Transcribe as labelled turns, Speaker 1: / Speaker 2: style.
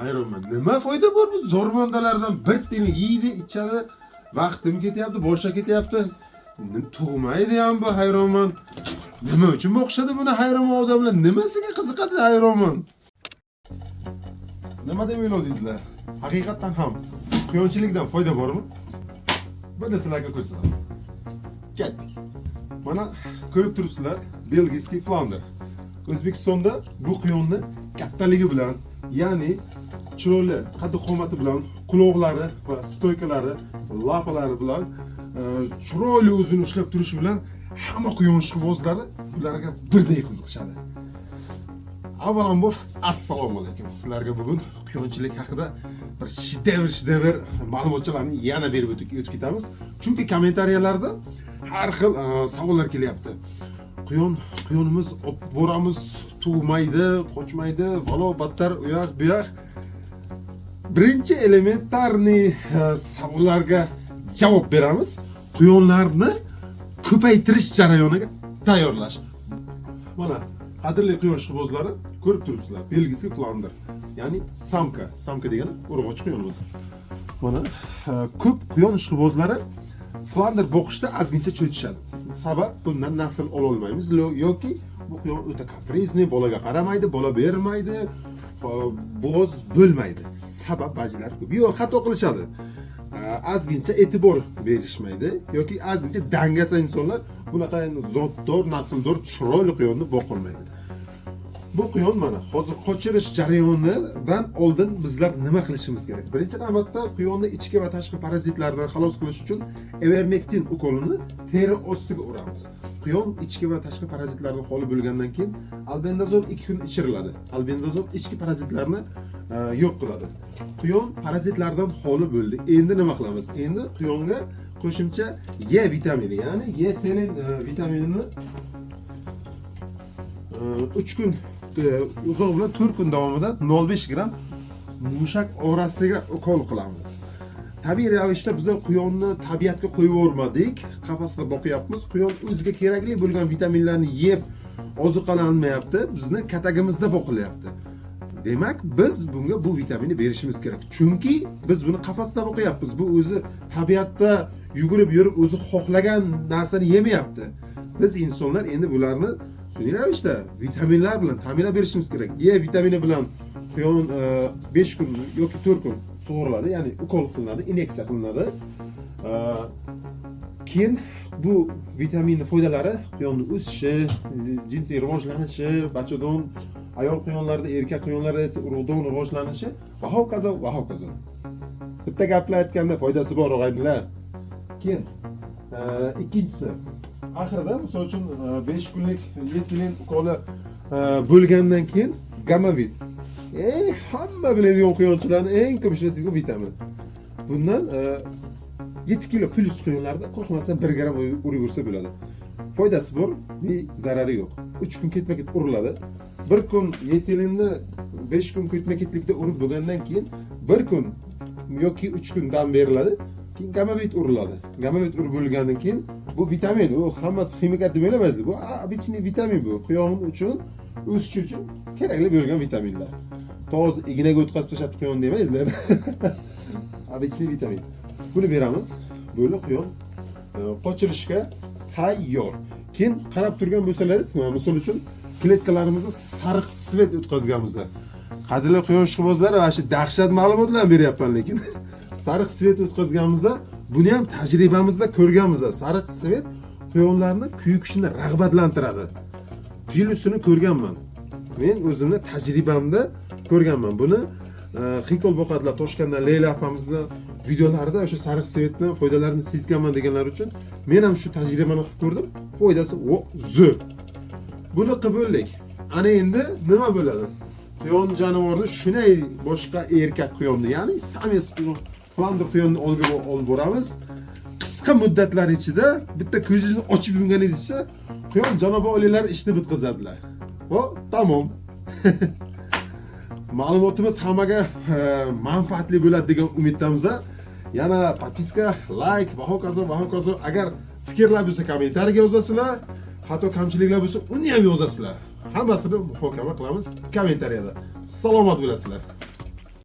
Speaker 1: Hayronman. Nima foyda bor bu zo'rmondalardan bir tini yeydi, ichadi, vaqtim ketyapti, boshqa ketyapti. Tug'maydi ham bu hayronman. Nima uchun o'xshadi buni hayronman odamlar? Nimasiga qiziqadi hayronman? Nima deb o'yladingizlar? Haqiqatan ham quyonchilikdan foyda bormi? Buni sizlarga ko'rsataman. Ketdik. Mana ko'rib turibsizlar, belgiyskiy flander. O'zbekistonda bu quyonni kattaligi bilan, ya'ni chiroyli qaddi-qomati bilan, quloqlari va stoykalari, lapalari bilan chiroyli o'zini ushlab turishi bilan hamma quyon ishqibozlari ularga birdek qiziqishadi. Avvalambor assalomu alaykum. Sizlarga bugun quyonchilik haqida bir shidavr ma'lumotlarni yana berib o'tib ketamiz. Chunki kommentariyalarda har xil savollar kelyapti. Quyonimiz olib boramiz, tug'maydi, qochmaydi, valo battar u yoq bu yoq. Birinchi elementarniy savollarga javob beramiz. Quyonlarni ko'paytirish jarayoniga tayyorlash. Mana qadrli quyon ishqibozlari ko'rib turibsizlar. Belgiyskiy flander, ya'ni samka degani urg'ochi quyonimiz. Mana ko'p quyon ishqibozlari flander boqishda ozgincha cho'chishadi. Sabab bundan nasl ola olmaymiz yoki bu quyon o'ta kaprizli, bolaga qaramaydi, bola bermaydi, bo'g'oz bo'lmaydi. Sabab ba'zilar ko'p. Yo'q, xato qilishadi. Ozgincha e'tibor berishmaydi yoki ozgincha dangasa insonlar bunaqa zotdor, nasldor, chiroyli quyonni boqolmaydi. Bu quyon mana hozir qochirish jarayonidan oldin bizlar nima qilishimiz kerak? Birinchi navbatda quyonni ichki va tashqi parazitlardan xalos qilish uchun ivermektin ukolini teri ostiga uramiz. Quyon ichki va tashqi parazitlardan xoli bo'lgandan keyin albendazol 2 kun ichiriladi. Albendazol ichki parazitlarni yo'q qiladi. Quyon parazitlardan xoli bo'ldi. Endi nima qilamiz? Endi quyonga qo'shimcha E vitamini, ya'ni E selen vitaminini 3 kun uzoq bilan 4 kun davomida 0,5 gram mushak orasiga ukol qilamiz. Tabiiy ravishda biz quyonni tabiatga qo'yib o'rmadik, qafasda boqyapmiz. Quyon o'ziga kerakli bo'lgan vitaminlarni yeb oziqalanmayapti, bizni katagimizda boqilyapti. Demak, biz bunga bu vitaminni berishimiz kerak. Chunki biz buni qafasda boqyapmiz. Bu o'zi tabiatda yugurib yurib o'zi xohlagan narsani yemayapti. Biz insonlar endi bularni sun'iy ravishda vitaminlar bilan ta'minlab berishimiz kerak. E vitamini bilan quyon 5 kun yoki 4 kun sug'uriladi, ya'ni ukol qilinadi, inyeksiya qilinadi. Keyin bu vitaminning foydalari quyonning o'sishi, jinsiy rivojlanishi, bachadon, ayol quyonlarda, erkak quyonlarda esa urug'don rivojlanishi va hokazo. Bitta gaplar aytganda foydasi bor og'aynilar. Keyin ikkinchisi, oxirida misol uchun 5 kunlik yesilin ukoli bo'lgandan keyin gamavit. Hamma biladigan quyonchilarning eng ko'p ishlatadigan vitamin. Bundan 7 kilo plus quyonlarda qo'rqmasdan 1 gram urib yursa bo'ladi. Foydasi bor, zarari yo'q. 3 kun ketma-ket uriladi. 1 kun yeselinni 5 kun ketma-ketlikda urib bo'lgandan keyin 1 kun yoki 3 kun dam beriladi. Keyin gamavit uriladi. Gamavit urib bo'lgandan keyin bu vitamin, u hammasi ximikat deb o'ylamaysiz. Bu обычный vitamin bu. Quyon uchun, o'sish uchun kerakli bo'lgan vitaminlar. Toz ignaga o'tkazib tashlab quyon demaysizlar. Обычный vitamin. Buni beramiz. Bo'li quyon qochirishga tayyor. Keyin qarab turgan bo'lsalaringiz, misol uchun kletkalarimizni sariq svet o'tkazganmiz. Qadrli quyon ishqibozlari va shu dahshat ma'lumotlarni beryapman, lekin sariq svet o'tkazganmiz. Buni ham tajribamizda ko'rganmiz. Sariq svet quyonlarni kuyukishni rag'batlantiradi. Plyusini ko'rganman. Men o'zimni tajribamda ko'rganman. Buni Xikol boqadilar Toshkentdan Leyla opamizning videolarida o'sha sariq svetni foydalarini sezganman deganlar uchun men ham shu tajribani qilib ko'rdim. Foydasi zo'r. Buni qilib ana endi nima bo'ladi? Quyon jonivorni shunday boshqa erkak quyonni, ya'ni sames flander quyonni olib boramiz. Qisqa muddatlar ichida bitta ko'zingizni ochib yumganingizcha quyon janovorlar ishni bitkazadilar. Va tamom. Ma'lumotimiz hammaga manfaatli bo'ladi degan umiddamiz. Yana podpiska, like va hokazo. Agar fikrlar bo'lsa kommentariyaga yozasizlar, hatto kamchiliklar bo'lsa uni ham yozasizlar. Hammasini muhokama qilamiz kommentariyada. Salomat bo'lasizlar.